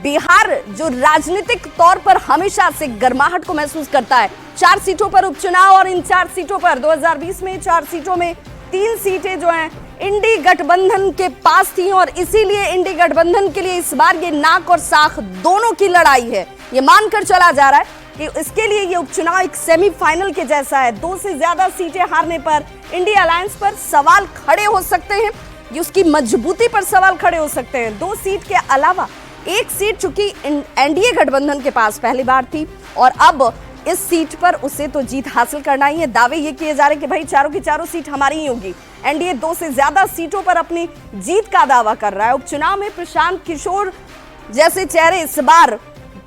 बिहार जो राजनीतिक तौर पर हमेशा से गर्माहट को महसूस करता है। 4 सीटों पर उपचुनाव और इन 4 सीटों पर 2020 में 4 सीटों में 3 सीटें जो हैं इंडी गठबंधन के पास थी और इसीलिए इंडी गठबंधन के लिए इस बार ये नाक और साख दोनों की लड़ाई है। ये मानकर चला जा रहा है कि इसके लिए ये उपचुनाव एक सेमीफाइनल के जैसा है। 2 से ज्यादा सीटें हारने पर इंडी अलायंस पर सवाल खड़े हो सकते हैं, ये उसकी मजबूती पर सवाल खड़े हो सकते हैं। 2 सीट के अलावा 1 सीट चूंकि एनडीए गठबंधन के पास पहली बार थी और अब इस सीट पर उसे तो जीत हासिल करना ही है। दावे ये किए जा रहे हैं कि भाई चारों की चारों सीट हमारी ही होगी। एनडीए 2 से ज्यादा सीटों पर अपनी जीत का दावा कर रहा है। उपचुनाव में प्रशांत किशोर जैसे चेहरे इस बार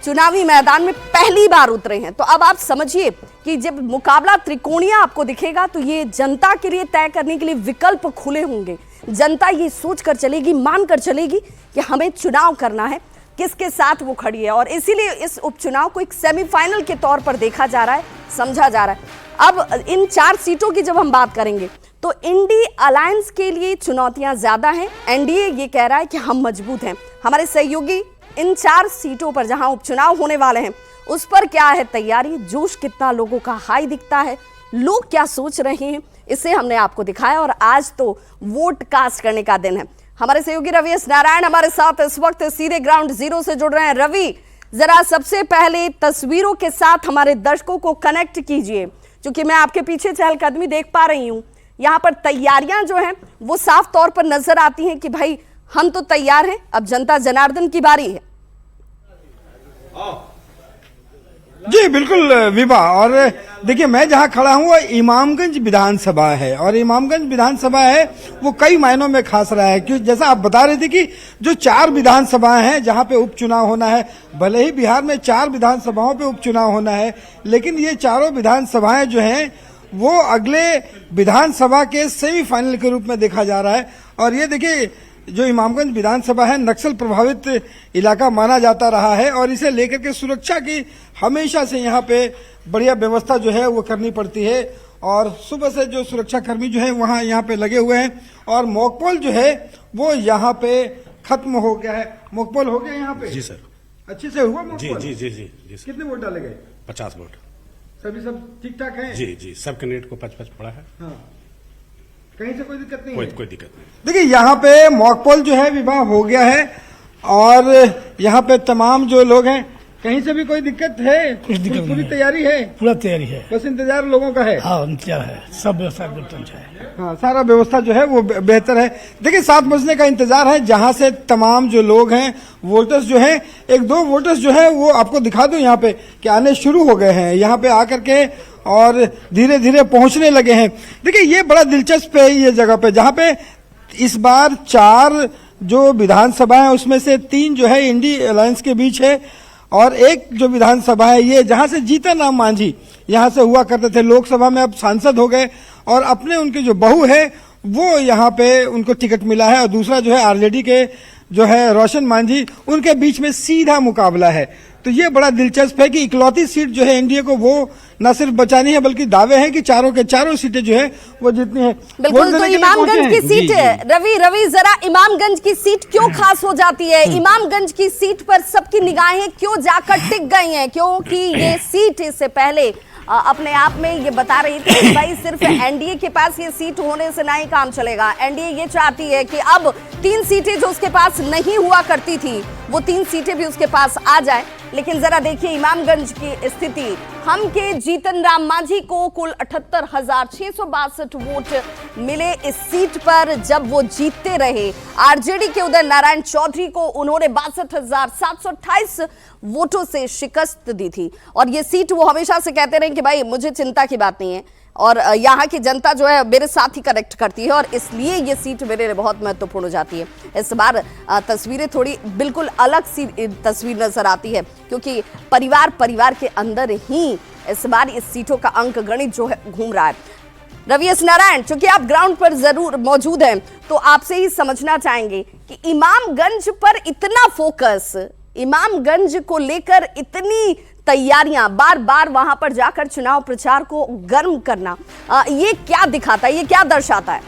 चुनावी मैदान में पहली बार उतरे हैं। तो अब आप समझिए कि जब मुकाबला त्रिकोणीय आपको दिखेगा तो ये जनता के लिए तय करने के लिए विकल्प खुले होंगे। जनता ये सोच कर चलेगी, मान कर चलेगी कि हमें चुनाव करना है, किसके साथ वो खड़ी है। और इसीलिए इस उपचुनाव को एक सेमीफाइनल के तौर पर देखा जा रहा है, समझा जा रहा है। अब इन 4 सीटों की जब हम बात करेंगे तो इंडी अलायंस के लिए चुनौतियां ज्यादा हैं। एनडीए ये कह रहा है कि हम मजबूत हैं। हमारे सहयोगी इन 4 सीटों पर जहां उपचुनाव होने वाले हैं उस पर क्या है तैयारी, जोश कितना लोगों का हाई दिखता है, लोग क्या सोच रहे हैं, इसे हमने आपको दिखाया। और आज तो वोट कास्ट करने का दिन है। हमारे सहयोगी रवि एस नारायण हमारे साथ इस वक्त सीधे ग्राउंड जीरो से जुड़ रहे हैं। रवि, जरा सबसे पहले तस्वीरों के साथ हमारे दर्शकों को कनेक्ट कीजिए, क्योंकि मैं आपके पीछे चहलकदमी देख पा रही हूं। यहाँ पर तैयारियां जो हैं वो साफ तौर पर नजर आती हैं कि भाई हम तो तैयार हैं, अब जनता जनार्दन की बारी है। जी बिल्कुल विभा, और देखिए मैं जहां खड़ा हूं वो इमामगंज विधानसभा है और इमामगंज विधानसभा है वो कई मायनों में खास रहा है, क्योंकि जैसा आप बता रहे थे कि जो 4 विधानसभाएं हैं जहां पे उपचुनाव होना है, भले ही बिहार में 4 विधानसभाओं पे उपचुनाव होना है, लेकिन ये चारों विधानसभाएं जो हैं वो अगले विधानसभा के सेमीफाइनल के रूप में देखा जा रहा है। और ये देखिए जो इमामगंज विधानसभा है नक्सल प्रभावित इलाका माना जाता रहा है और इसे लेकर के सुरक्षा की हमेशा से यहाँ पे बढ़िया व्यवस्था जो है वो करनी पड़ती है। और सुबह से जो सुरक्षा कर्मी जो है वहाँ यहाँ पे लगे हुए हैं और मॉकपोल जो है वो यहाँ पे खत्म हो गया है। मॉकपोल हो गया यहाँ पे? जी सर, अच्छे से हुआ मॉकपोल? जी जी जी जी जी। कितने वोट डाले गए? 50 वोट। सभी सब ठीक ठाक है? जी जी, सब कैंडिडेट को 5-5 पड़ा है। हाँ, कहीं से कोई दिक्कत नहीं है? कोई दिक्कत नहीं। देखिए यहाँ पे मॉकपोल जो है विवाह हो गया है और यहाँ पे तमाम जो लोग हैं, कहीं से भी कोई दिक्कत है? कुछ दिक्कत नहीं पूरी है। तैयारी है? पूरा तैयारी है, बस इंतजार लोगों का है। हाँ इंतजार है, सब व्यवस्था एकदम है। हाँ, सारा व्यवस्था जो है वो बेहतर है। देखिए 7 बजने का इंतजार है जहां से तमाम जो लोग हैं वोटर्स जो हैं, 1-2 वोटर्स जो है वो आपको दिखा दूं यहाँ पे कि आने शुरू हो गए हैं यहाँ पे आकर के और धीरे धीरे पहुंचने लगे हैं। देखिए ये बड़ा दिलचस्प है ये जगह पे, जहाँ पे इस बार 4 जो विधानसभा है उसमें से 3 जो है इंडी अलायंस के बीच है और एक जो विधानसभा है ये जहां से जीतन राम मांझी यहाँ से हुआ करते थे, लोकसभा में अब सांसद हो गए और अपने उनके जो बहू है वो यहाँ पे उनको टिकट मिला है। और दूसरा जो है आरजेडी के जो है रोशन मांझी, उनके बीच में सीधा मुकाबला है। तो ये बड़ा दिलचस्प है कि इकलौती सीट जो है एनडीए को वो न सिर्फ बचानी है बल्कि दावे हैं कि चारों के चारों सीटें जो है वो जीतनी है। बिल्कुल, तो इमामगंज की सीट रवि जरा इमामगंज की सीट क्यों खास हो जाती है? इमामगंज की सीट पर सबकी निगाहें क्यों जाकर टिक गई हैं? क्योंकि ये सीट इससे पहले अपने आप में ये बता रही थी कि भाई सिर्फ एनडीए के पास ये सीट होने से नहीं काम चलेगा। एनडीए ये चाहती है कि अब 3 सीटें जो उसके पास नहीं हुआ करती थी वो 3 सीटें भी उसके पास आ जाए। लेकिन जरा देखिए इमामगंज की स्थिति, हम के जीतन राम मांझी को कुल 78,662 वोट मिले इस सीट पर जब वो जीतते रहे। आरजेडी के उदय नारायण चौधरी को उन्होंने 62,728 वोटों से शिकस्त दी थी। और ये सीट वो हमेशा से कहते रहे कि भाई मुझे चिंता की बात नहीं है और यहाँ की जनता जो है मेरे साथ ही कनेक्ट करती है और इसलिए ये सीट मेरे लिए बहुत महत्वपूर्ण हो जाती है। इस बार तस्वीरें थोड़ी बिल्कुल अलग सी तस्वीर नजर आती है क्योंकि परिवार के अंदर ही इस बार इस सीटों का अंक गणित जो है घूम रहा है। रवि एस नारायण, चूंकि आप ग्राउंड पर जरूर मौजूद हैं तो आपसे ही समझना चाहेंगे कि इमामगंज पर इतना फोकस, इमामगंज को लेकर इतनी तैयारियां, बार बार वहां पर जाकर चुनाव प्रचार को गर्म करना, ये क्या दिखाता है, ये क्या दर्शाता है?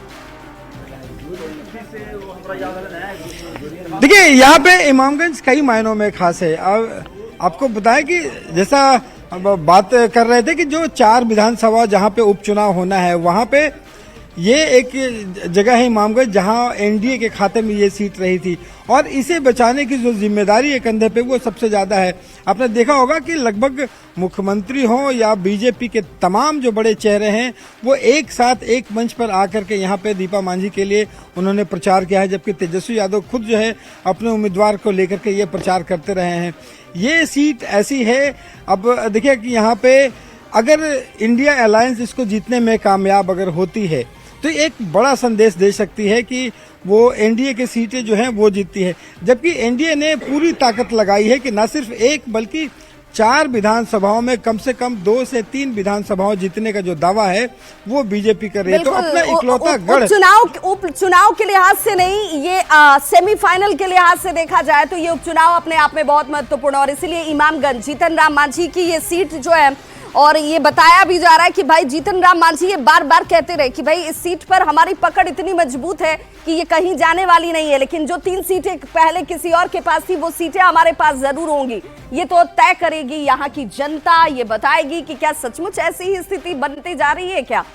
देखिए यहाँ पे इमामगंज कई मायनों में खास है। आपको बताया कि जैसा अब बात कर रहे थे कि जो 4 विधानसभा जहाँ पे उपचुनाव होना है वहाँ पे ये एक जगह है इमामगंज जहाँ एनडीए के खाते में ये सीट रही थी और इसे बचाने की जो जिम्मेदारी है कंधे पे वो सबसे ज्यादा है। आपने देखा होगा कि लगभग मुख्यमंत्री हो या बीजेपी के तमाम जो बड़े चेहरे हैं वो एक साथ एक मंच पर आकर के यहाँ पे दीपा मांझी के लिए उन्होंने प्रचार किया है, जबकि तेजस्वी यादव खुद जो है अपने उम्मीदवार को लेकर के ये प्रचार करते रहे हैं। ये सीट ऐसी है, अब देखिए कि यहाँ पे अगर इंडिया अलायंस इसको जीतने में कामयाब अगर होती है तो एक बड़ा संदेश दे सकती है कि वो एनडीए की सीटें जो हैं वो जीतती है, जबकि एनडीए ने पूरी ताकत लगाई है कि न सिर्फ एक बल्कि 4 विधानसभाओं में कम से कम 2 से 3 विधानसभाओं जीतने का जो दावा है वो बीजेपी कर रही है। तो अपना इकलौता गढ़ उपचुनाव के लिहाज से नहीं, ये सेमीफाइनल के लिहाज से देखा जाए तो ये उपचुनाव अपने आप में बहुत महत्वपूर्ण और इसीलिए इमामगंज जीतन राम मांझी की ये सीट जो है, और ये बताया भी जा रहा है कि भाई जीतन राम मांझी ये बार बार कहते रहे कि भाई इस सीट पर हमारी पकड़ इतनी मजबूत है कि ये कहीं जाने वाली नहीं है, लेकिन जो 3 सीटें पहले किसी और के पास थी वो सीटें हमारे पास जरूर होंगी। ये तो तय करेगी यहाँ की जनता, ये बताएगी कि क्या सचमुच ऐसी ही स्थिति बनती जा रही है क्या।